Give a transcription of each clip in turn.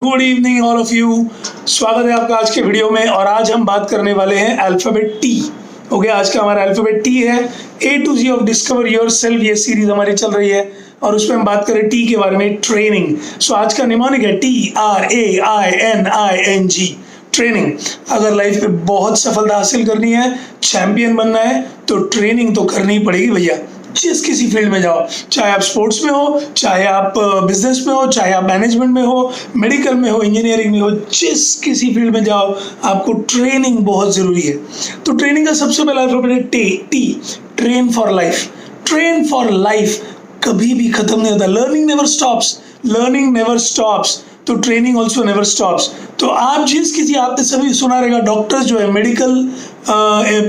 Good evening all of you. स्वागत है आपका आज के वीडियो में। और आज हम बात करने वाले हैं अल्फाबेट टी। ओके, आज का हमारा अल्फाबेट टी है। A to Z of discover your self, ये सीरीज हमारी चल रही है और उसमें हम बात करें टी के बारे में, ट्रेनिंग। सो आज का निमोनिक है TRAINING, ट्रेनिंग। अगर लाइफ में बहुत सफलता हासिल करनी है, चैंपियन बनना है, तो ट्रेनिंग तो करनी ही पड़ेगी भैया। जिस किसी फील्ड में जाओ, चाहे आप स्पोर्ट्स में हो, चाहे आप बिजनेस में हो, चाहे आप मैनेजमेंट में हो, मेडिकल में हो, इंजीनियरिंग में हो, जिस किसी फील्ड में जाओ, आपको ट्रेनिंग बहुत ज़रूरी है। तो ट्रेनिंग का सबसे पहला अल्फाबेट है T, train for life. Train for life कभी भी खत्म नहीं होता। Learning never stops, learning never stops, तो ट्रेनिंग ऑल्सो नेवर स्टॉप्स। तो आप जिस किसी, आपने सभी सुना रहेगा, डॉक्टर्स जो है मेडिकल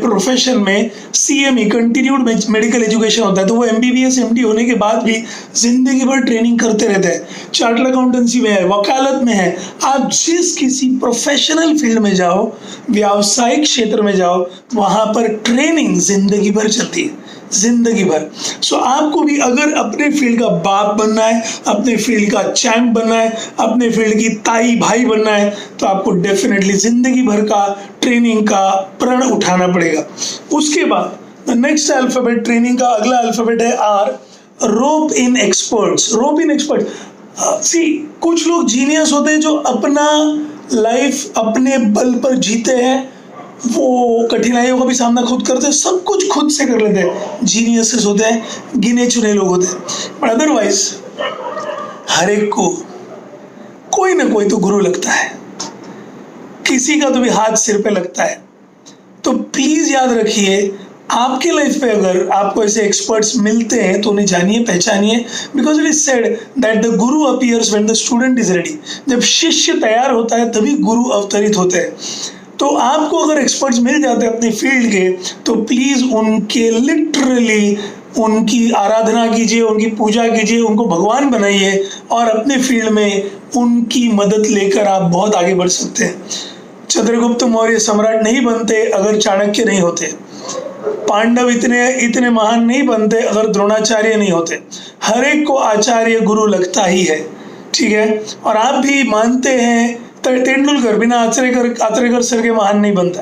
प्रोफेशन में CME कंटिन्यूड मेडिकल एजुकेशन होता है, तो वो MBBS MD होने के बाद भी जिंदगी भर ट्रेनिंग करते रहते हैं। चार्टर्ड अकाउंटेंसी में है, वकालत में है, आप जिस किसी प्रोफेशनल फील्ड में जाओ, व्यावसायिक क्षेत्र में जाओ, वहाँ पर ट्रेनिंग जिंदगी भर चलती है, जिंदगी भर। सो आपको भी अगर अपने फील्ड का बाप बनना है, अपने फील्ड का चैंप बनना है, अपने फील्ड की ताई भाई बनना है, तो आपको डेफिनेटली जिंदगी भर का ट्रेनिंग का प्रण उठाना पड़ेगा। उसके बाद द नेक्स्ट अल्फाबेट, ट्रेनिंग का अगला अल्फाबेट है R, rope in experts. Rope in expert, सी कुछ लोग जीनियस होते हैं जो अपना लाइफ अपने बल पर जीते हैं, वो कठिनाइयों का भी सामना खुद करते हैं, सब कुछ खुद से कर लेते हैं, जीनियसेस होते हैं, गिने चुने लोग होते हैं। बट अदरवाइज हर एक को कोई ना कोई तो गुरु लगता है, किसी का तो भी हाथ सिर पे लगता है। तो प्लीज याद रखिए, आपके लाइफ में अगर आपको ऐसे एक्सपर्ट्स मिलते हैं तो उन्हें जानिए, पहचानिए, because it is said that the guru appears when the student is ready. जब शिष्य तैयार होता है तभी गुरु अवतरित होते हैं। तो आपको अगर एक्सपर्ट्स मिल जाते हैं अपने फील्ड के, तो प्लीज उनके लिटरली उनकी आराधना कीजिए, उनकी पूजा कीजिए, उनको भगवान बनाइए और अपने फील्ड में उनकी मदद लेकर आप बहुत आगे बढ़ सकते हैं। चंद्रगुप्त मौर्य सम्राट नहीं बनते अगर चाणक्य नहीं होते। पांडव इतने महान नहीं बनते अगर द्रोणाचार्य नहीं होते। हर एक को आचार्य गुरु लगता ही है, ठीक है। और आप भी मानते हैं तेंदुलकर बिना आचरेकर सर के महान नहीं बनता,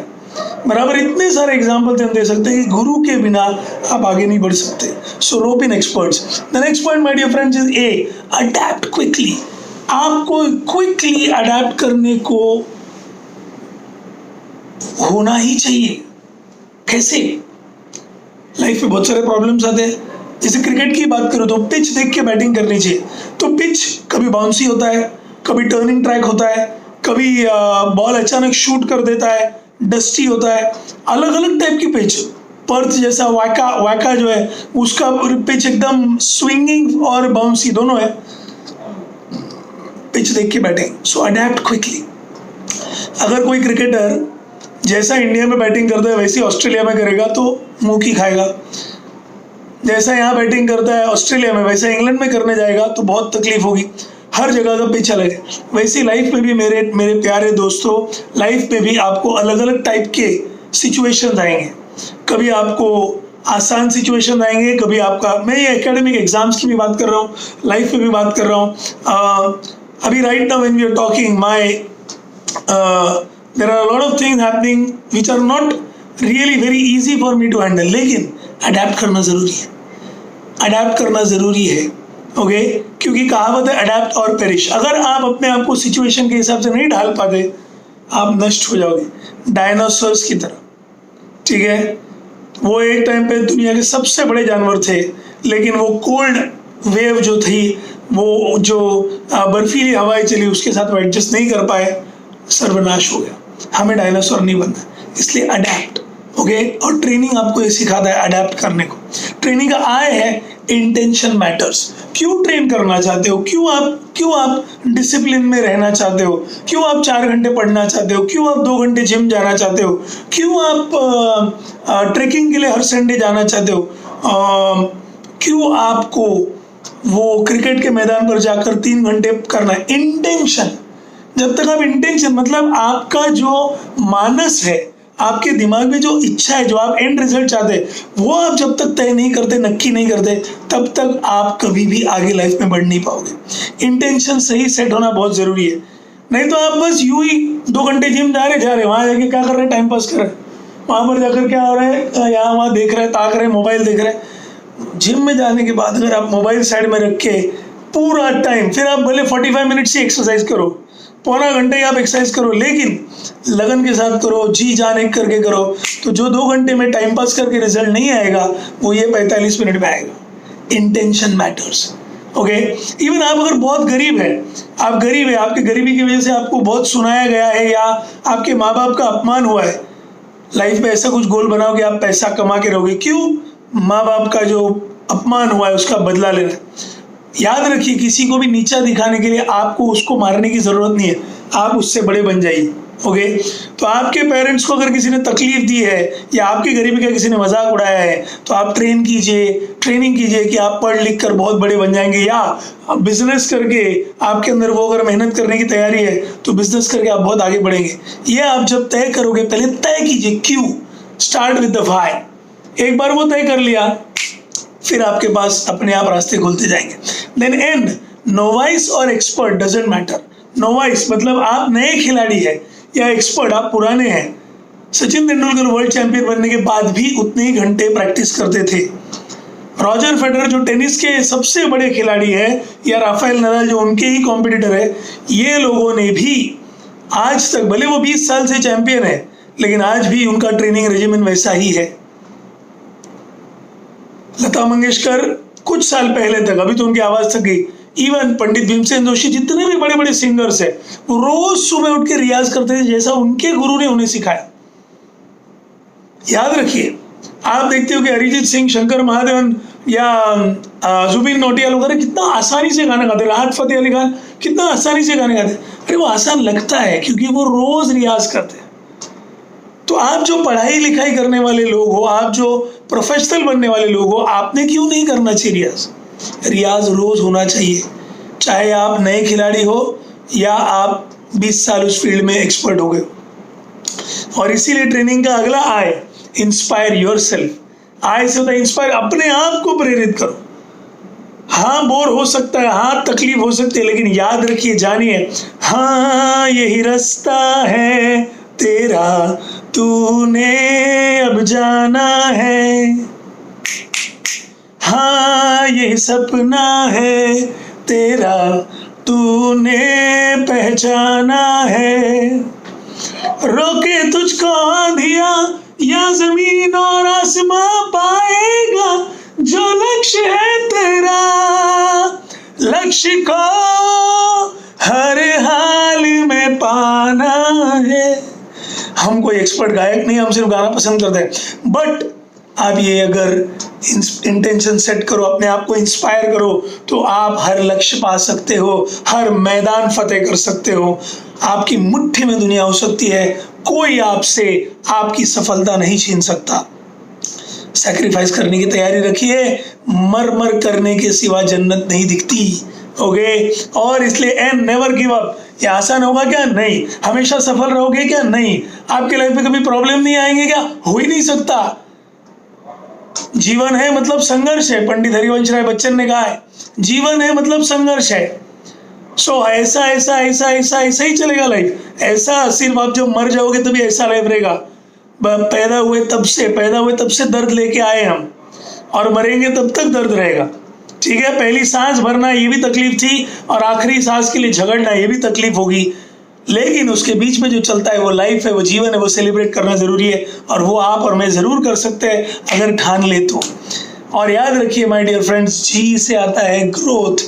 बराबर। इतने सारे एग्जाम्पल हम दे सकते हैं कि गुरु के बिना आप आगे नहीं बढ़ सकते। So rope in experts. The next point my dear friends is A, adapt quickly. आपको क्विकली अडैप्ट करने को होना ही चाहिए। कैसे? लाइफ में बहुत सारे प्रॉब्लम्स आते हैं। जैसे क्रिकेट की बात करो तो पिच देख के बैटिंग करनी चाहिए। तो पिच कभी बाउंसी होता है, कभी टर्निंग ट्रैक होता है, कभी बॉल अचानक शूट कर देता है, डस्टी होता है, अलग अलग टाइप की पिच। पर्थ जैसा वैका जो है उसका पिच एकदम स्विंगिंग और बाउंसी दोनों है। पिच देख के बैटिंग। सो अडैप्ट क्विकली। अगर कोई क्रिकेटर जैसा इंडिया में बैटिंग करता है वैसे ऑस्ट्रेलिया में करेगा तो मुंह की खाएगा। जैसा यहाँ बैटिंग करता है ऑस्ट्रेलिया में वैसा इंग्लैंड में करने जाएगा तो बहुत तकलीफ होगी। हर जगह का पिच अलग है। वैसे लाइफ में भी मेरे प्यारे दोस्तों, लाइफ में भी आपको अलग अलग टाइप के सिचुएशन आएंगे। कभी आपको आसान सिचुएशन आएंगे, कभी आपका, मैं ये एकेडमिक एग्जाम्स की भी बात कर रहा हूँ, लाइफ में भी बात कर रहा हूँ। अभी right now when we are talking there are a lot of things happening which are not really very easy for me to handle, लेकिन अडैप्ट करना ज़रूरी है, अडैप्ट करना ज़रूरी है। ओके, क्योंकि कहावत है अडैप्ट और पेरिश। अगर आप अपने आप को सिचुएशन के हिसाब से नहीं ढाल पाते, आप नष्ट हो जाओगे, डायनासोर्स की तरह, ठीक है। वो एक टाइम पे दुनिया के सबसे बड़े जानवर थे, लेकिन वो कोल्ड वेव जो थी, वो जो बर्फीली हवाएं चली, उसके साथ वो एडजस्ट नहीं कर पाए, सर्वनाश हो गया। हमें डायनासोर नहीं बनना, इसलिए अडैप्ट। ओके, और ट्रेनिंग आपको ये सिखाता है अडैप्ट करने को। ट्रेनिंग का आय है इंटेंशन मैटर्स। क्यों ट्रेन करना चाहते हो? क्यों आप डिसिप्लिन में रहना चाहते हो? क्यों आप 4 घंटे पढ़ना चाहते हो? क्यों आप 2 घंटे जिम जाना चाहते हो? क्यों आप ट्रेकिंग के लिए हर संडे जाना चाहते हो? क्यों आपको वो क्रिकेट के मैदान पर जाकर 3 घंटे करना है? इंटेंशन। जब तक आप इंटेंशन, मतलब आपका जो मानस है, आपके दिमाग में जो इच्छा है, जो आप एंड रिजल्ट चाहते हैं, वो आप जब तक तय नहीं करते, नक्की नहीं करते, तब तक आप कभी भी आगे लाइफ में बढ़ नहीं पाओगे। इंटेंशन सही सेट होना बहुत ज़रूरी है। नहीं तो आप बस यूं ही 2 घंटे जिम जा रहे वहां जाके क्या कर रहे हैं, टाइम पास कर रहे हैं। वहां पर जाकर क्या हो रहा है, यहाँ वहाँ देख रहे हैं, ताक रहे हैं, मोबाइल देख रहे हैं। जिम में जाने के बाद अगर आप मोबाइल साइड में रख के पूरा टाइम, फिर आप भले 45 मिनट से एक्सरसाइज करो, पौना घंटे आप एक्सरसाइज करो, लेकिन लगन के साथ करो, जी जान एक करके करो, तो जो 2 घंटे में टाइम पास करके रिजल्ट नहीं आएगा वो ये 45 मिनट में आएगा। Intention matters. ओके, इवन आप अगर बहुत गरीब है, आप गरीब है, आपकी गरीबी की वजह से आपको बहुत सुनाया गया है या आपके माँ बाप का अपमान हुआ है, लाइफ में ऐसा कुछ गोल बनाओ कि आप पैसा कमा के रहोगे। क्यों? माँ बाप का जो अपमान हुआ है उसका बदला लेना। याद रखिए, किसी को भी नीचा दिखाने के लिए आपको उसको मारने की जरूरत नहीं है, आप उससे बड़े बन जाइए। ओके, तो आपके पेरेंट्स को अगर किसी ने तकलीफ दी है या आपकी गरीबी का किसी ने मजाक उड़ाया है, तो आप ट्रेनिंग कीजिए कि आप पढ़ लिख कर बहुत बड़े बन जाएंगे, या बिजनेस करके आपके अंदर वो अगर मेहनत करने की तैयारी है तो बिजनेस करके आप बहुत आगे बढ़ेंगे। ये आप जब तय करोगे, पहले तय कीजिए क्यों, स्टार्ट विद द व्हाई। एक बार वो तय कर लिया, फिर आपके पास अपने आप रास्ते खुलते जाएंगे। देन एंड, नोवाइस और एक्सपर्ट डजंट मैटर। नोवाइस मतलब आप नए खिलाड़ी है, या एक्सपर्ट आप पुराने हैं। सचिन तेंदुलकर वर्ल्ड चैंपियन बनने के बाद भी उतने ही घंटे प्रैक्टिस करते थे। रॉजर फेडरर जो टेनिस के सबसे बड़े खिलाड़ी है, या राफेल नडाल जो उनके ही कॉम्पिटिटर है, ये लोगों ने भी आज तक, भले वो 20 साल से चैंपियन है, लेकिन आज भी उनका ट्रेनिंग रेजिमेंट वैसा ही है। लता मंगेशकर कुछ साल पहले तक, अभी तो उनकी आवाज थक गई, इवन पंडित भीमसेन जोशी, जितने भी बड़े बड़े सिंगर्स हैं, वो रोज सुबह उठ के रियाज करते थे जैसा उनके गुरु ने उन्हें सिखाया। याद रखिए, आप देखते हो कि अरिजीत सिंह, शंकर महादेवन या जुबिन नौटियाल वगैरह कितना आसानी से गाना गाते, राहत फतेह अली खान कितना आसानी से गाने गाते। अरे वो आसान लगता है क्योंकि वो रोज रियाज करते हैं। तो आप जो पढ़ाई लिखाई करने वाले लोग हो, आप जो प्रोफेशनल बनने वाले लोग हो, आपने क्यों नहीं करना चाहिए रियाज? रियाज रोज होना चाहिए, चाहे आप नए खिलाड़ी हो या आप 20 साल उस फील्ड में एक्सपर्ट हो गए। और इसीलिए ट्रेनिंग का अगला आय, इंस्पायर योरसेल्फ। आय से होता है इंस्पायर, अपने आप को प्रेरित करो। हाँ, बोर हो सकता है, हाँ तकलीफ हो सकती है, लेकिन याद रखिए, जानिए, हाँ यही रास्ता है तेरा, तूने अब जाना है, हाँ यही सपना है तेरा, तूने पहचाना है। रोके तुझको आंधिया या जमीन और आसमां, पाएगा जो लक्ष्य है तेरा, लक्ष्य को हर हाल में पाना है। हम कोई एक्सपर्ट गायक नहीं, हम सिर्फ गाना पसंद करते हैं, बट आप ये अगर इंटेंशन सेट करो, अपने आप को इंस्पायर करो, तो आप हर लक्ष्य पा सकते हो, हर मैदान फतेह कर सकते हो। आपकी मुट्ठी में दुनिया हो सकती है, कोई आपसे आपकी सफलता नहीं छीन सकता। सैक्रिफाइस करने की तैयारी रखिए, मर मर करने के सिवा जन्नत नहीं दिखती। ओके, और इसलिए एंड नेवर गिव अप। ये आसान होगा क्या? नहीं। हमेशा सफल रहोगे क्या? नहीं। आपके लाइफ में कभी प्रॉब्लम नहीं आएंगे क्या? हो ही नहीं सकता। जीवन है मतलब संघर्ष है, पंडित हरिवंश राय बच्चन ने कहा है, जीवन है मतलब संघर्ष है। सो ऐसा ऐसा ऐसा ऐसा ऐसा ही चलेगा लाइफ। ऐसा सिर्फ आप जब मर जाओगे तभी ऐसा लाइफ रहेगा। पैदा हुए तब से दर्द लेके आए हम, और मरेंगे तब तक दर्द रहेगा। ठीक है, पहली सांस भरना ये भी तकलीफ थी, और आखिरी सांस के लिए झगड़ना ये भी तकलीफ होगी, लेकिन उसके बीच में जो चलता है वो लाइफ है, वो जीवन है, वो सेलिब्रेट करना जरूरी है, और वो आप और मैं जरूर कर सकते हैं अगर ठान ले तो। और याद रखिए माय डियर फ्रेंड्स, जी से आता है growth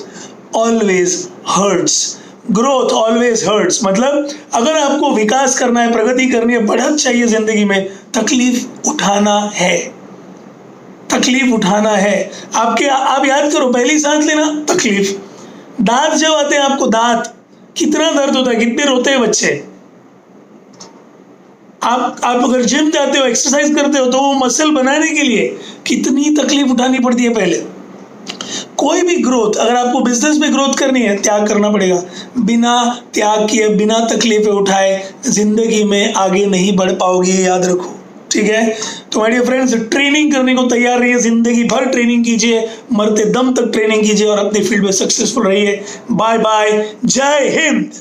always hurts. Growth always hurts मतलब अगर आपको विकास करना है, प्रगति करनी है, बढ़त चाहिए जिंदगी में, तकलीफ उठाना है, तकलीफ उठाना है। आप याद करो, पहली सांस लेना तकलीफ, दांत जब आते हैं आपको, दांत कितना दर्द होता है, कितने रोते हैं बच्चे। आप अगर जिम जाते हो, एक्सरसाइज करते हो, तो वो मसल बनाने के लिए कितनी तकलीफ उठानी पड़ती है पहले। कोई भी ग्रोथ, अगर आपको बिजनेस में ग्रोथ करनी है, त्याग करना पड़ेगा। बिना त्याग किए, बिना तकलीफें उठाए जिंदगी में आगे नहीं बढ़ पाओगे, याद रखो। ठीक है, तो माय डियर फ्रेंड्स, ट्रेनिंग करने को तैयार रहिए, जिंदगी भर ट्रेनिंग कीजिए, मरते दम तक ट्रेनिंग कीजिए, और अपनी फील्ड में सक्सेसफुल रहिए। बाय बाय, जय हिंद।